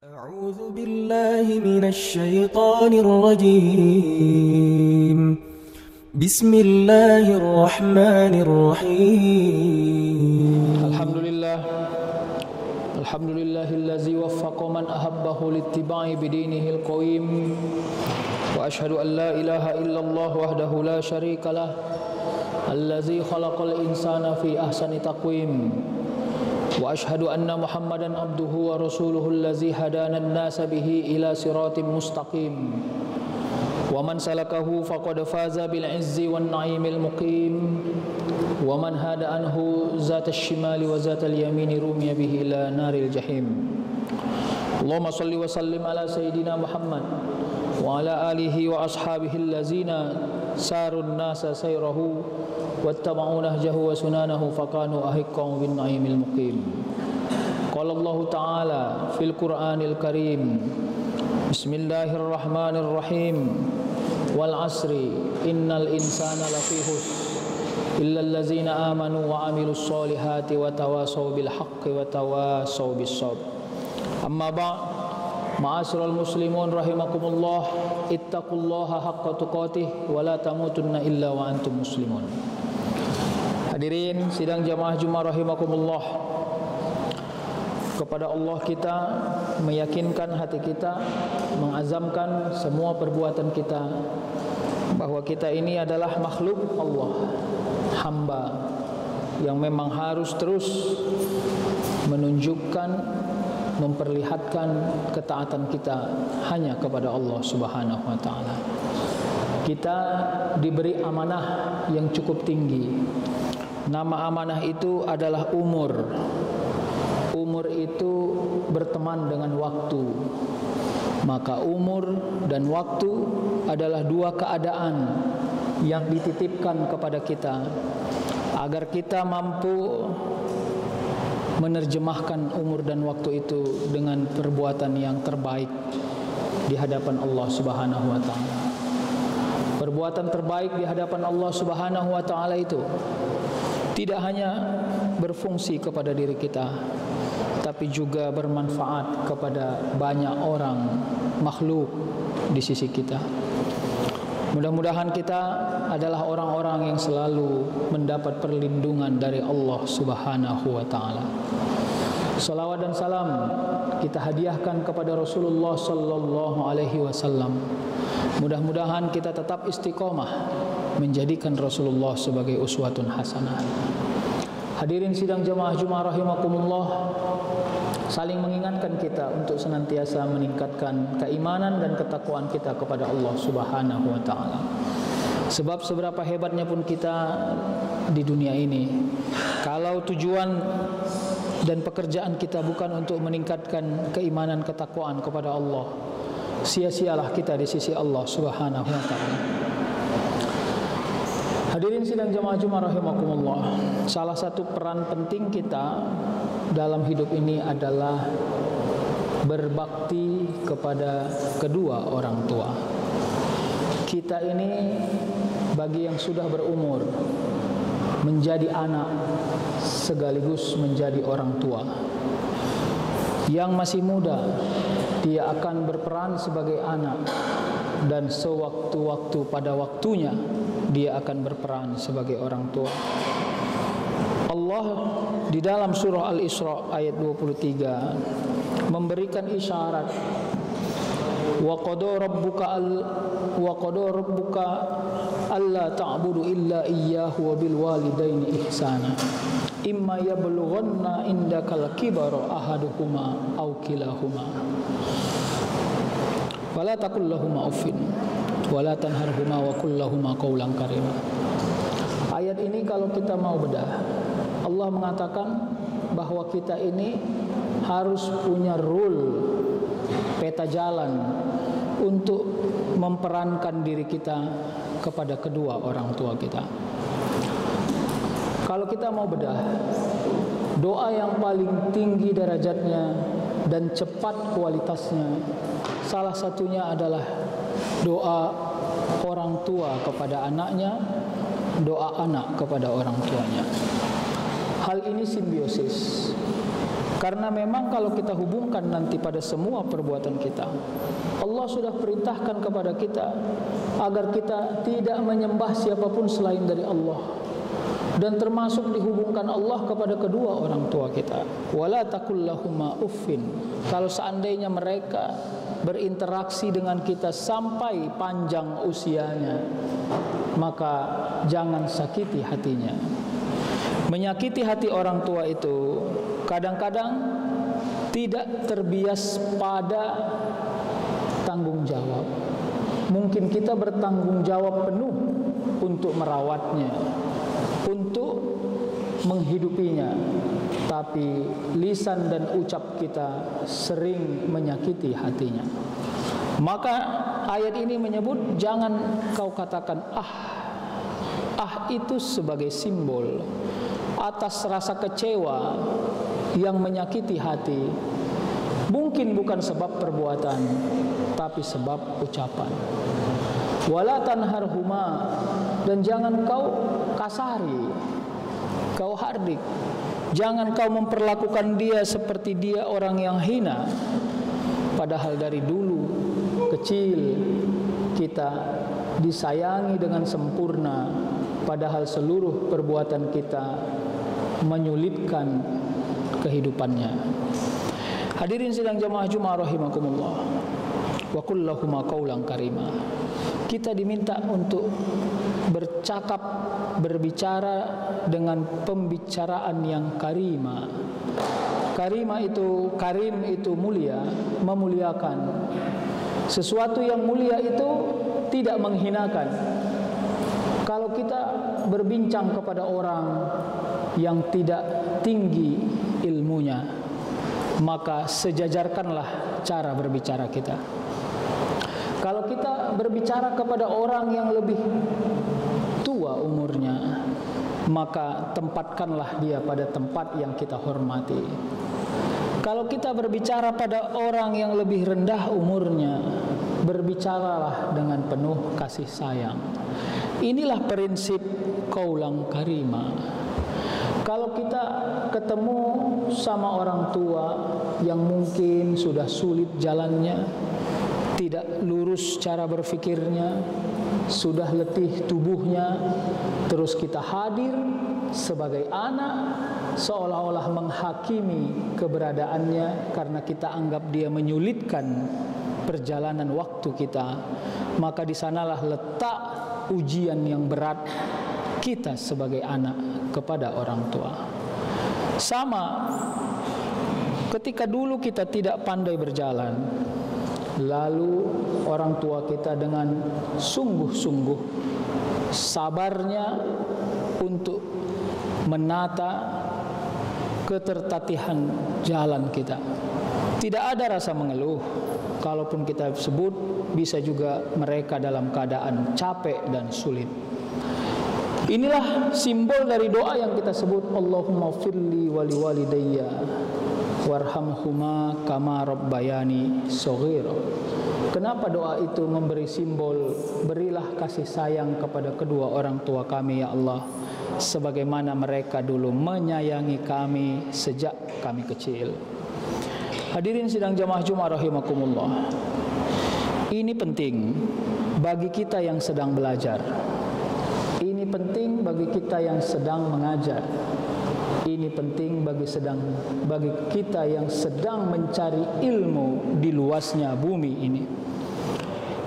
أعوذ بالله من الشيطان الرجيم بسم الله الرحمن الرحيم الحمد لله الذي وفق من أحبه لاتباع بدينه القويم وأشهد أن لا إله إلا الله وحده لا شريك له الذي خلق الإنسان في أحسن تقويم وأشهد أن محمدا عبده ورسوله الذي هدانا الناس به إلى صراط مستقيم ومن سلكه فقد فاز بالعز والنعيم المقيم ومن هاد عنه ذات الشمال وذات اليمين رمي به إلى نار الجحيم اللهم صل وسلم على سيدنا محمد وعلى آله وأصحابه الذين ساروا الناس سيره واتبعوا نهجه وسنانه فكانوا أحقا بالنعيم المقيم قال الله تعالى في القرآن الكريم بسم الله الرحمن الرحيم والعصر إن الإنسان لفي خسر إلا الذين آمنوا وعملوا الصالحات وتواصوا بالحق وتواصوا بالصبر أما بعد معاشر المسلمون رحمكم الله اتقوا الله حق تقاته ولا تموتن إلا وأنتم مسلمون. Hadirin sidang jamaah Jumat rahimakumullah, kepada Allah kita meyakinkan hati kita, mengazamkan semua perbuatan kita bahwa kita ini adalah makhluk Allah, hamba yang memang harus terus menunjukkan, memperlihatkan ketaatan kita hanya kepada Allah Subhanahu wa taala. Kita diberi amanah yang cukup tinggi. Nama amanah itu adalah umur. Umur itu berteman dengan waktu. Maka umur dan waktu adalah dua keadaan yang dititipkan kepada kita agar kita mampu menerjemahkan umur dan waktu itu dengan perbuatan yang terbaik di hadapan Allah Subhanahu wa taala. Perbuatan terbaik di hadapan Allah Subhanahu wa taala itu tidak hanya berfungsi kepada diri kita, tapi juga bermanfaat kepada banyak orang makhluk di sisi kita. Mudah-mudahan kita adalah orang-orang yang selalu mendapat perlindungan dari Allah Subhanahu wa taala. Salawat dan salam kita hadiahkan kepada Rasulullah sallallahu alaihi wasallam. Mudah-mudahan kita tetap istiqomah menjadikan Rasulullah sebagai uswatun hasanah. Hadirin sidang jamaah Jumat rahimakumullah, saling mengingatkan kita untuk senantiasa meningkatkan keimanan dan ketakwaan kita kepada Allah Subhanahu wa taala. Sebab seberapa hebatnya pun kita di dunia ini, kalau tujuan dan pekerjaan kita bukan untuk meningkatkan keimanan ketakwaan kepada Allah, sia-sialah kita di sisi Allah Subhanahu wa taala. Hadirin sidang jamaah Jumat rahimakumullah, salah satu peran penting kita dalam hidup ini adalah berbakti kepada kedua orang tua. Kita ini bagi yang sudah berumur menjadi anak sekaligus menjadi orang tua. Yang masih muda, dia akan berperan sebagai anak, dan sewaktu-waktu pada waktunya dia akan berperan sebagai orang tua. Allah di dalam surah Al-Isra ayat 23 memberikan isyarat, wa qada rabbuka alla ta'budu illa iyyahu wa bil walidaini ihsana imma yablughanna indakal kibara ahaduhuma aw kilahuma wala taqul lahumā uffin wala tanharhumā wa qul lahumā qawlan karīmā. Ayat ini kalau kita mau bedah, Allah mengatakan bahwa kita ini harus punya rule, peta jalan untuk memperankan diri kita kepada kedua orang tua kita. Kalau kita mau bedah, doa yang paling tinggi derajatnya dan cepat kualitasnya, salah satunya adalah doa orang tua kepada anaknya, doa anak kepada orang tuanya. Hal ini simbiosis. Karena memang kalau kita hubungkan nanti pada semua perbuatan kita, Allah sudah perintahkan kepada kita agar kita tidak menyembah siapapun selain dari Allah. Dan termasuk dihubungkan Allah kepada kedua orang tua kita. Wala taqul lahuma uffin. Kalau seandainya mereka berinteraksi dengan kita sampai panjang usianya, maka jangan sakiti hatinya. Menyakiti hati orang tua itu kadang-kadang tidak terbias pada tanggung jawab. Mungkin kita bertanggung jawab penuh untuk merawatnya, untuk menghidupinya, tapi lisan dan ucap kita sering menyakiti hatinya. Maka ayat ini menyebut jangan kau katakan itu sebagai simbol atas rasa kecewa yang menyakiti hati. Mungkin bukan sebab perbuatan, tapi sebab ucapan. Wala tanharhuma, dan jangan kau kasari, kau hardik. Jangan kau memperlakukan dia seperti dia orang yang hina. Padahal dari dulu kecil kita disayangi dengan sempurna, padahal seluruh perbuatan kita menyulitkan kehidupannya. Hadirin sidang jamaah Jumat rahimakumullah. Wa qul lahuma qaulan karima. Kita diminta untuk berbicara dengan pembicaraan yang karima. Karim itu mulia, memuliakan. Sesuatu yang mulia itu tidak menghinakan. Kalau kita berbincang kepada orang yang tidak tinggi ilmunya, maka sejajarkanlah cara berbicara kita. Kalau kita berbicara kepada orang yang lebih tua umurnya, maka tempatkanlah dia pada tempat yang kita hormati. Kalau kita berbicara pada orang yang lebih rendah umurnya, berbicaralah dengan penuh kasih sayang. Inilah prinsip qaulan karima. Kalau kita ketemu sama orang tua yang mungkin sudah sulit jalannya, tidak lurus cara berfikirnya, sudah letih tubuhnya, terus kita hadir sebagai anak, seolah-olah menghakimi keberadaannya karena kita anggap dia menyulitkan perjalanan waktu kita, maka di sanalah letak ujian yang berat kita sebagai anak kepada orang tua. Sama ketika dulu kita tidak pandai berjalan, lalu orang tua kita dengan sungguh-sungguh sabarnya untuk menata ketertatihan jalan kita. Tidak ada rasa mengeluh. Kalaupun kita sebut, bisa juga mereka dalam keadaan capek dan sulit. Inilah simbol dari doa yang kita sebut, Allahumma firli wali walidayya warhamhuma kama rabbayani shaghira. Kenapa doa itu memberi simbol, berilah kasih sayang kepada kedua orang tua kami ya Allah, sebagaimana mereka dulu menyayangi kami sejak kami kecil. Hadirin sidang jamaah Jumat rahimakumullah. Ini penting bagi kita yang sedang belajar. Ini penting bagi kita yang sedang mengajar. Ini penting bagi kita yang sedang mencari ilmu di luasnya bumi ini.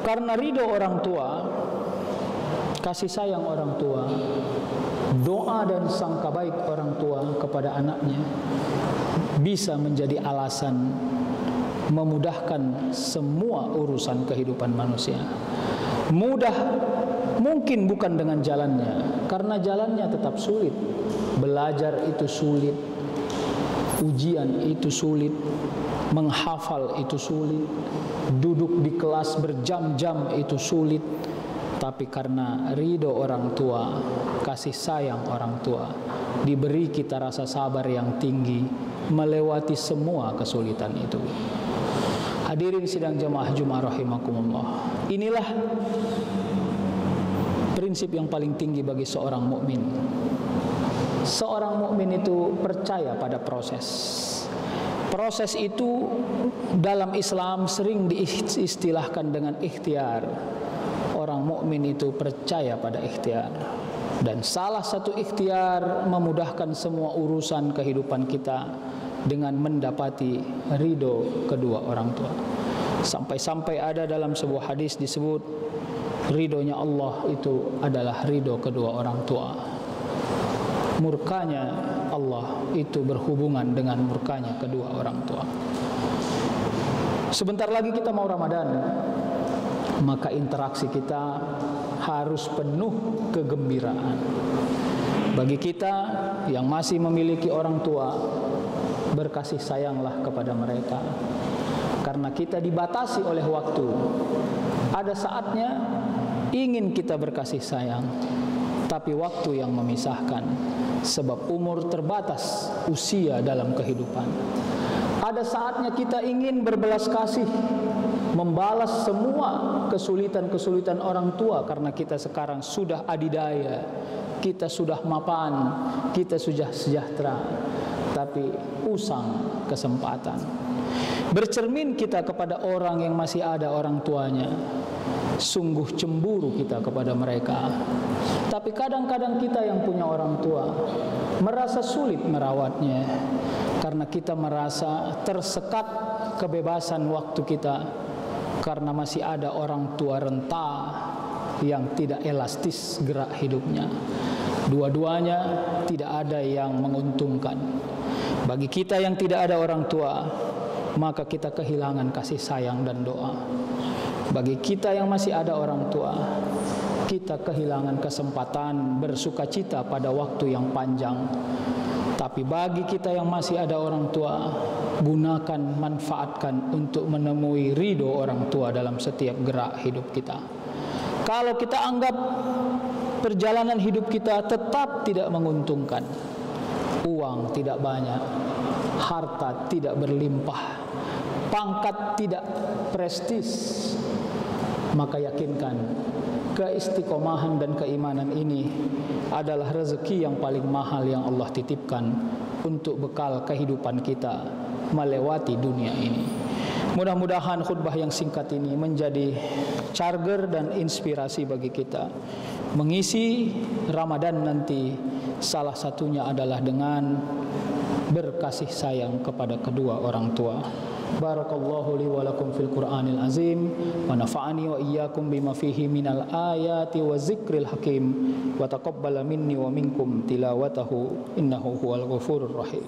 Karena ridho orang tua, kasih sayang orang tua, doa dan sangka baik orang tua kepada anaknya bisa menjadi alasan memudahkan semua urusan kehidupan manusia. Mudah mungkin bukan dengan jalannya, karena jalannya tetap sulit. Belajar itu sulit, ujian itu sulit, menghafal itu sulit, duduk di kelas berjam-jam itu sulit. Tapi karena ridho orang tua, kasih sayang orang tua, diberi kita rasa sabar yang tinggi melewati semua kesulitan itu. Hadirin sidang jamaah Jumat rahimakumullah. Inilah prinsip yang paling tinggi bagi seorang mukmin. Seorang mukmin itu percaya pada proses. Proses itu dalam Islam sering diistilahkan dengan ikhtiar. Orang mukmin itu percaya pada ikhtiar. Dan salah satu ikhtiar memudahkan semua urusan kehidupan kita dengan mendapati ridho kedua orang tua. Sampai-sampai ada dalam sebuah hadis disebut ridhonya Allah itu adalah ridho kedua orang tua. Murkanya Allah itu berhubungan dengan murkanya kedua orang tua. Sebentar lagi kita mau Ramadan, maka interaksi kita harus penuh kegembiraan. Bagi kita yang masih memiliki orang tua, berkasih sayanglah kepada mereka, karena kita dibatasi oleh waktu. Ada saatnya ingin kita berkasih sayang, tapi waktu yang memisahkan, sebab umur terbatas usia dalam kehidupan. Ada saatnya kita ingin berbelas kasih, membalas semua kesulitan-kesulitan orang tua, karena kita sekarang sudah adidaya, kita sudah mapan, kita sudah sejahtera, tapi usang kesempatan. Bercermin kita kepada orang yang masih ada orang tuanya, sungguh cemburu kita kepada mereka. Tapi kadang-kadang kita yang punya orang tua merasa sulit merawatnya, karena kita merasa tersekat kebebasan waktu kita, karena masih ada orang tua renta yang tidak elastis gerak hidupnya. Dua-duanya tidak ada yang menguntungkan. Bagi kita yang tidak ada orang tua, maka kita kehilangan kasih sayang dan doa. Bagi kita yang masih ada orang tua, kita kehilangan kesempatan bersukacita pada waktu yang panjang. Tapi bagi kita yang masih ada orang tua, gunakan, manfaatkan untuk menemui ridho orang tua dalam setiap gerak hidup kita. Kalau kita anggap perjalanan hidup kita tetap tidak menguntungkan, uang tidak banyak, harta tidak berlimpah, pangkat tidak prestis, maka yakinkan keistiqomahan dan keimanan ini adalah rezeki yang paling mahal yang Allah titipkan untuk bekal kehidupan kita melewati dunia ini. Mudah-mudahan khutbah yang singkat ini menjadi charger dan inspirasi bagi kita mengisi Ramadan nanti. Salah satunya adalah dengan berkasih sayang kepada kedua orang tua. Barakallahu li wa lakum fil Qur'anil azim wa nafa'ani wa iyyakum bima fihi minal ayati wa zikril hakim wa taqabbala minni wa minkum tilawatahu innahu huwal ghafurur rahim.